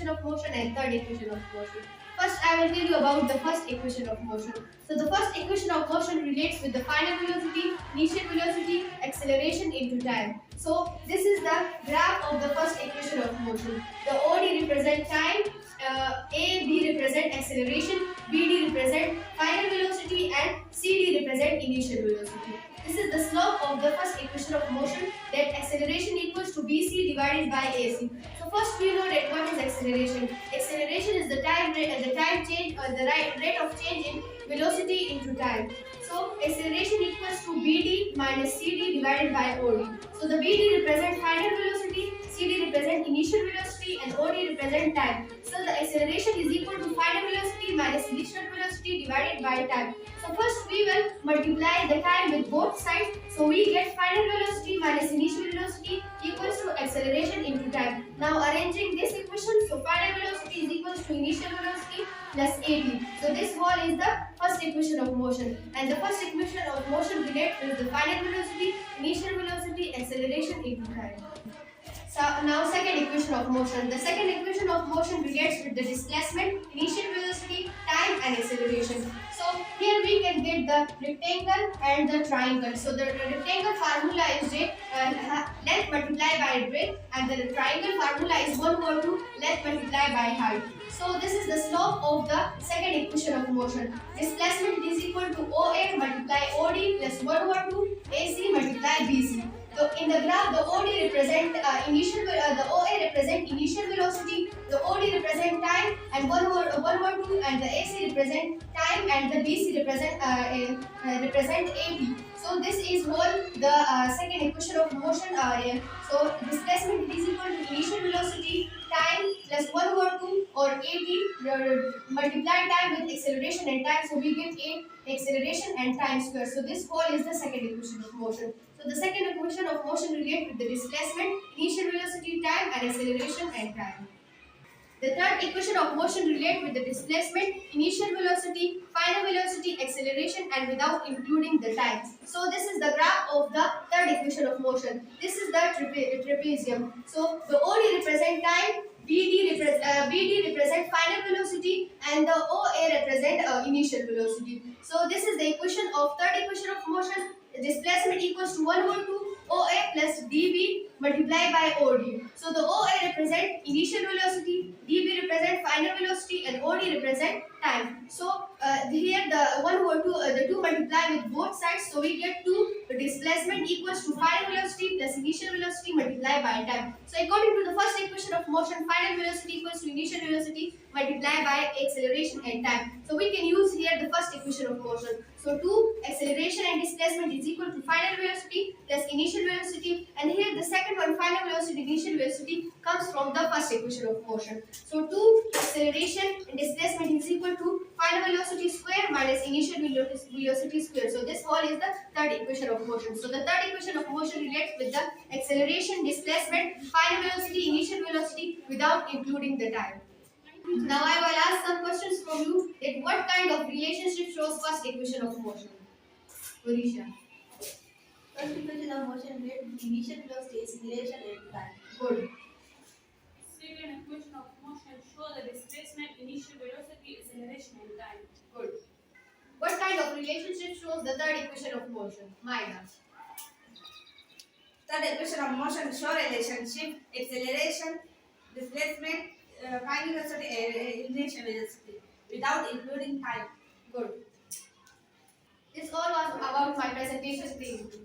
equation of motion and third equation of motion. First, I will tell you about the first equation of motion. So the first equation of motion relates with the final velocity, initial velocity, acceleration into time. So this is the graph of the first equation of motion. The OD represent time, AB represent acceleration, BD represent final velocity, and CD represent initial velocity. This is the slope of the first equation of motion, that acceleration equals to BC divided by AC. So first we know that what is acceleration. Acceleration is the time change or the rate of change in velocity into time. So acceleration equals to BD minus CD divided by OD. So the BD represent final velocity, CD represent initial velocity, and OD represent time. So the acceleration is equal to final velocity minus initial velocity divided by time. So first we will multiply the time with both sides. So we get final velocity minus initial velocity equals to acceleration into time. Now arranging this equation, so final velocity is equals to initial velocity plus AT. So this whole is the first equation of motion, and the first equation of motion relates with the final velocity, initial velocity, acceleration into time. So now second equation of motion. The second equation of motion relates with the displacement, initial velocity, time and acceleration. So here we can get the rectangle and the triangle. So the rectangle formula is length multiplied by breadth, and the triangle formula is 1/2 length multiplied by height. So this is the slope of the second equation of motion. Displacement is equal to OA multiply OD plus 1/2 AC multiply BC. So in the graph, the OD represent the OA represent initial velocity, the OD represent time, and 1/2, and the AC represent time, and the BC represent AP. So this is whole the second equation of motion. So displacement is equal to initial velocity, time plus 1/2 or AP multiply time with acceleration and time. So we get acceleration and time square. So this whole is the second equation of motion. So the second equation of motion relates with the displacement, initial velocity, time, and acceleration and time. The third equation of motion relates with the displacement, initial velocity, final velocity, acceleration, and without including the time. So this is the graph of the third equation of motion. This is the trapezium. So the OD represent time, BD represent final velocity, and the OA represent initial velocity. So this is the equation of third equation of motion. Displacement equals to 1/2 OA plus DB multiplied by OD. So the OA represent initial velocity, DB represent final velocity, and OD represent time. So here the 1/2 the 2 multiply with both sides, so we get 2 displacement equals to final velocity plus initial velocity multiplied by time. So according to the first equation of motion, final velocity equals to initial velocity multiplied by acceleration and time. So we can use here the first equation of motion. So 2 acceleration and displacement is equal to final velocity plus initial velocity, and here the second one, final velocity initial velocity, comes from the first equation of motion. So 2 acceleration and displacement is equal to final velocity square minus initial velocity square. So this whole is the third equation of motion. So the third equation of motion relates with the acceleration, displacement, final velocity, initial velocity without including the time. Now I will ask some questions from you, that what kind of relationship shows first equation of motion? Orisha. First equation of motion relates with initial velocity, acceleration, and time. Good. Second equation of motion show the displacement, initial velocity, acceleration, and time. Good. What kind of relationship shows the third equation of motion? Maida. Third equation of motion show relationship, acceleration, displacement, final velocity, initial velocity, without including time. Good. This all was about my presentation thing.